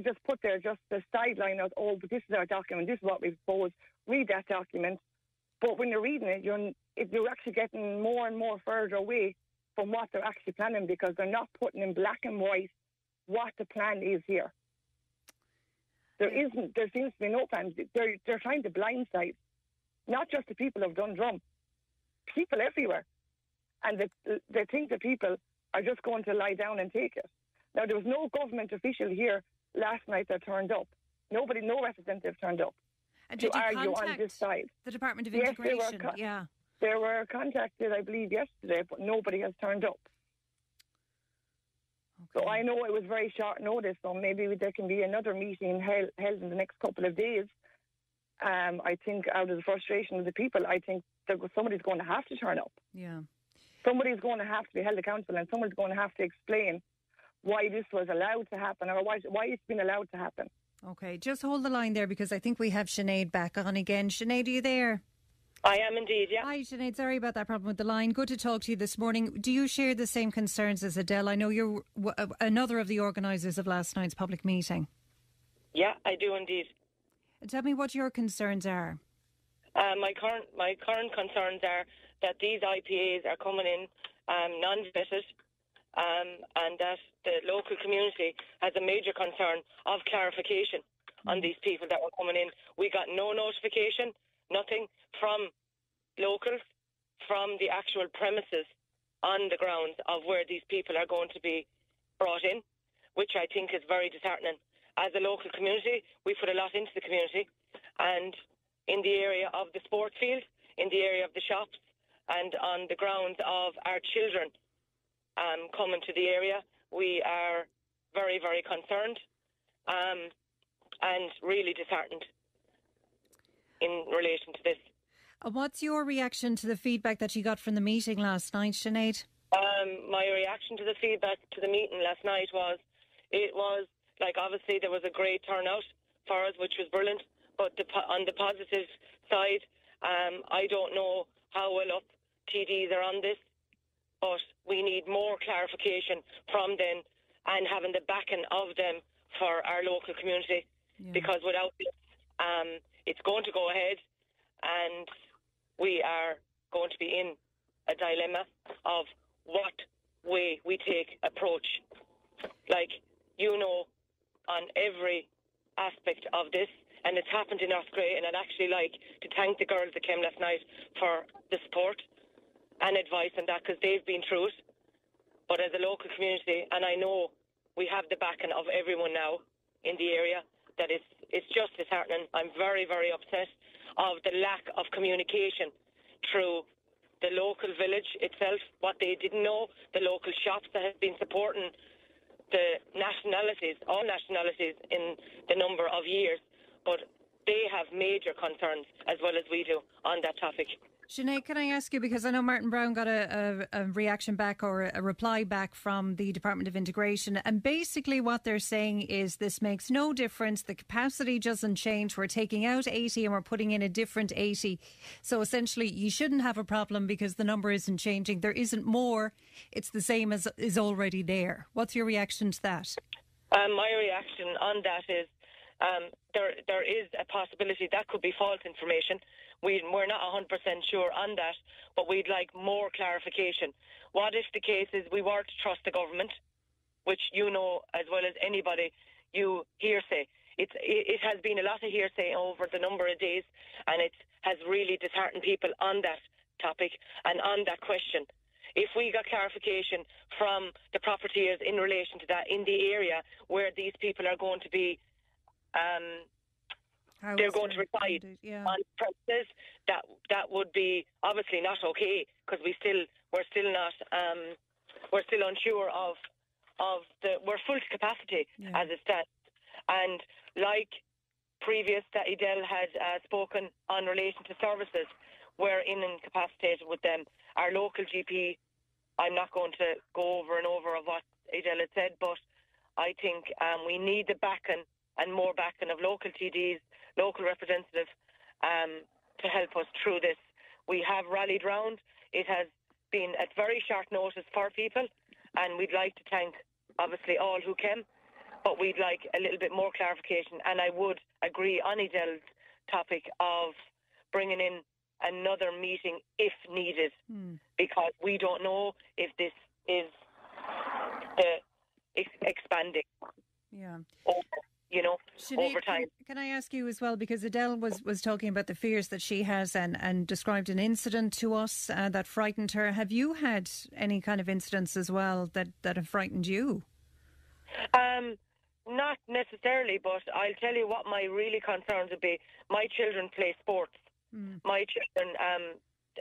just put there just the sideline of, oh, but this is our document, this is what we propose, read that document. But when you're reading it, you're actually getting more and more further away from what they're actually planning, because they're not putting in black and white what the plan is here. There seems to be no plan. They're trying to blindside not just the people of Dundrum, people everywhere. And they think the people are just going to lie down and take it. Now, there was no government official here last night that turned up. No representative turned up to argue on this side. The Department of Integration? Yes, they were contacted, I believe, yesterday, but nobody has turned up. Okay. So I know it was very short notice, so maybe there can be another meeting held in the next couple of days. I think out of the frustration of the people, I think somebody's going to have to turn up. Yeah. Somebody's going to have to be held accountable, and someone's going to have to explain why this was allowed to happen, or why it's been allowed to happen. Okay, just hold the line there, because I think we have Sinead back on again. Sinead, are you there? I am indeed, yeah. Hi, Sinead. Sorry about that problem with the line. Good to talk to you this morning. Do you share the same concerns as Adele? I know you're another of the organisers of last night's public meeting. Yeah, I do indeed. Tell me what your concerns are. My current concerns are that these IPAs are coming in non-vetted, and that the local community has a major concern of clarification on these people that were coming in. We got no notification, nothing from locals, from the actual premises on the grounds of where these people are going to be brought in, which I think is very disheartening. As a local community, we put a lot into the community, and in the area of the sports field, in the area of the shops, and on the grounds of our children coming to the area, we are very, very concerned and really disheartened in relation to this. What's your reaction to the feedback that you got from the meeting last night, Sinead? My reaction to the feedback to the meeting last night was, it was like, obviously there was a great turnout for us, which was brilliant, but on the positive side, I don't know how well up TDs are on this, but we need more clarification from them and having the backing of them for our local community, because without this, it's going to go ahead, and we are going to be in a dilemma of what way we take approach. Like, on every aspect of this, and it's happened in Osprey, and I'd actually like to thank the girls that came last night for the support and advice on that, because they've been through it. But as a local community, and I know we have the backing of everyone now in the area, that it's just disheartening. I'm very, very upset of the lack of communication through the local village itself, what they didn't know, the local shops that have been supporting the nationalities, all nationalities in the number of years, but they have major concerns as well as we do on that topic. Sinead, can I ask you, because I know Martin Brown got a reaction back, or a reply back from the Department of Integration, and basically what they're saying is this makes no difference, the capacity doesn't change, we're taking out 80 and we're putting in a different 80, so essentially you shouldn't have a problem because the number isn't changing, there isn't more, it's the same as is already there. What's your reaction to that? My reaction on that is there is a possibility that could be false information. We're not 100% sure on that, but we'd like more clarification. What if the case is we were to trust the government, which you know as well as anybody, you hearsay. It has been a lot of hearsay over the number of days, and it has really disheartened people on that topic and on that question. If we got clarification from the propertiers in relation to that in the area where these people are going to be they're going to reside on premises, that would be obviously not okay, because we're still unsure of we're full to capacity as it stands. And like previous that Adele had spoken on relation to services, we're incapacitated with them. Our local GP, I'm not going to go over and over of what Adele had said, but I think we need the backing and more backing of local TDs, local representatives, to help us through this. We have rallied round. It has been at very short notice for people, and we'd like to thank, obviously, all who came. but we'd like a little bit more clarification. And I would agree on Adele's topic of bringing in another meeting if needed, because we don't know if this is expanding. Yeah. Sinead, over time. Can I ask you as well, because Adele was talking about the fears that she has and described an incident to us that frightened her. Have you had any kind of incidents as well that have frightened you? Not necessarily, but I'll tell you what my really concerns would be. My children play sports. My children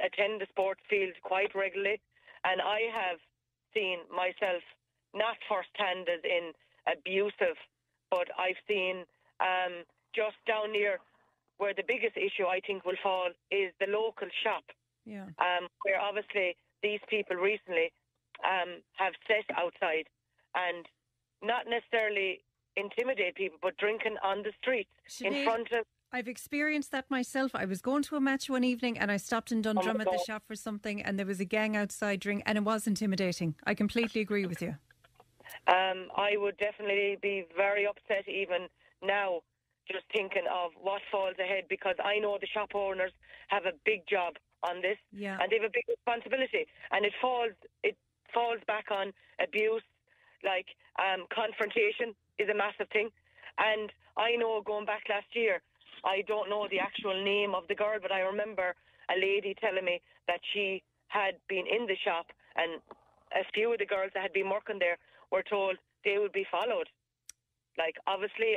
attend the sports field quite regularly, and I have seen myself, not firsthand as in abusive, but I've seen just down near where the biggest issue I think will fall is the local shop, where obviously these people recently have sat outside and not necessarily intimidate people, but drinking on the streets in front of... I've experienced that myself. I was going to a match one evening and I stopped in Dundrum at the shop for something, and there was a gang outside drink, and it was intimidating. I completely agree with you. I would definitely be very upset even now, just thinking of what falls ahead, because I know the shop owners have a big job on this, and they have a big responsibility, and it falls back on abuse, like confrontation is a massive thing. And I know, going back last year, I don't know the actual name of the girl, but I remember a lady telling me that she had been in the shop, and a few of the girls that had been working there were told they would be followed. Like, obviously,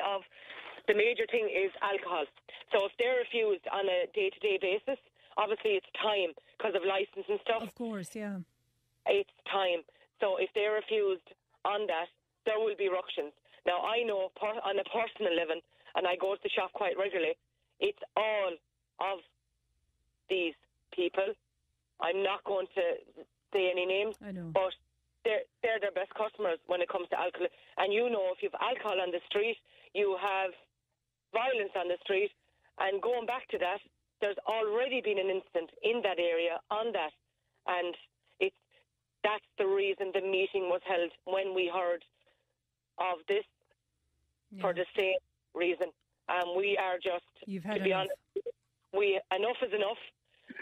the major thing is alcohol. So if they're refused on a day-to-day basis, obviously it's time because of licence and stuff. Of course, yeah. It's time. So if they're refused on that, there will be ructions. Now, I know on a personal level, and I go to the shop quite regularly, it's all of these people. I'm not going to say any names, I know, but they're their best customers when it comes to alcohol. And if you have alcohol on the street, you have violence on the street. And going back to that, there's already been an incident in that area on that. And that's the reason the meeting was held, when we heard of this, for the same reason. We are just, to be honest, enough is enough.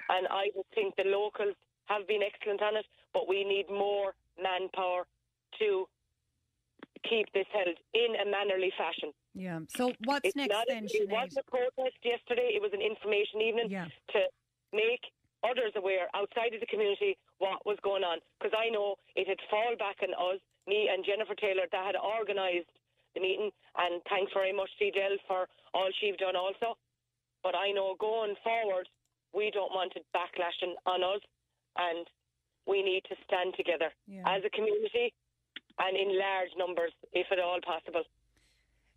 And I just think the locals have been excellent on it, but we need more manpower to keep this held in a mannerly fashion. Yeah. So what's next then, Sinead? It wasn't a protest yesterday. It was an information evening to make others aware outside of the community what was going on. Because I know it had fallen back on us, me and Jennifer Taylor, that had organised the meeting. And thanks very much to Adele for all she's done also. But I know going forward, we don't want it backlashing on us, and we need to stand together as a community and in large numbers, if at all possible.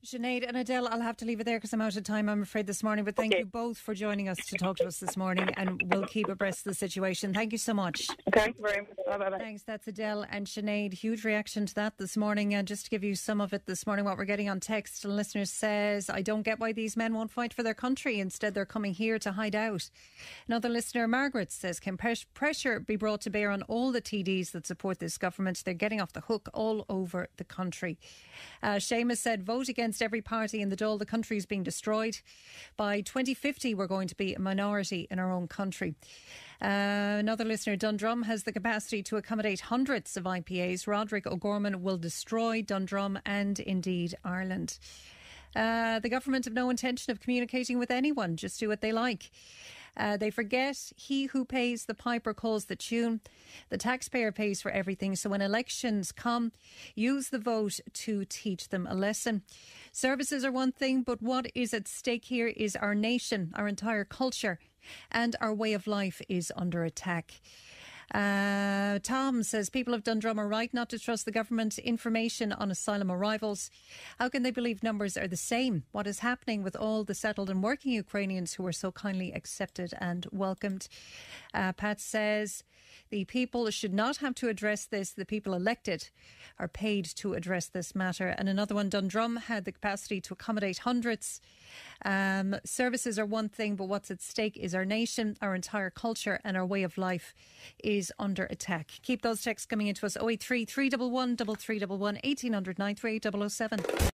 Sinead and Adele, I'll have to leave it there because I'm out of time, I'm afraid, this morning. But thank you both for joining us to talk to us this morning, and we'll keep abreast of the situation. Thank you so much. Thank you very much. Bye-bye. Thanks. That's Adele and Sinead. Huge reaction to that this morning. And just to give you some of it this morning, what we're getting on text, a listener says, I don't get why these men won't fight for their country. Instead, they're coming here to hide out. Another listener, Margaret, says, can pressure be brought to bear on all the TDs that support this government? They're getting off the hook all over the country. Seamus said, vote against every party in the Dáil. The country is being destroyed. By 2050, we're going to be a minority in our own country. Another listener, Dundrum has the capacity to accommodate hundreds of IPAs. Roderick O'Gorman will destroy Dundrum and indeed Ireland. The government have no intention of communicating with anyone, just do what they like. They forget he who pays the piper calls the tune. The taxpayer pays for everything. So when elections come, use the vote to teach them a lesson. Services are one thing, but what is at stake here is our nation, our entire culture, and our way of life is under attack. Tom says people of Dundrum are right not to trust the government information on asylum arrivals. How can they believe numbers are the same? What is happening with all the settled and working Ukrainians who were so kindly accepted and welcomed? Pat says the people should not have to address this. The people elected are paid to address this matter. And another one, Dundrum had the capacity to accommodate hundreds. Services are one thing, but what's at stake is our nation, our entire culture and our way of life is under attack. Keep those texts coming into us. 083 311 3311 1800 938 007.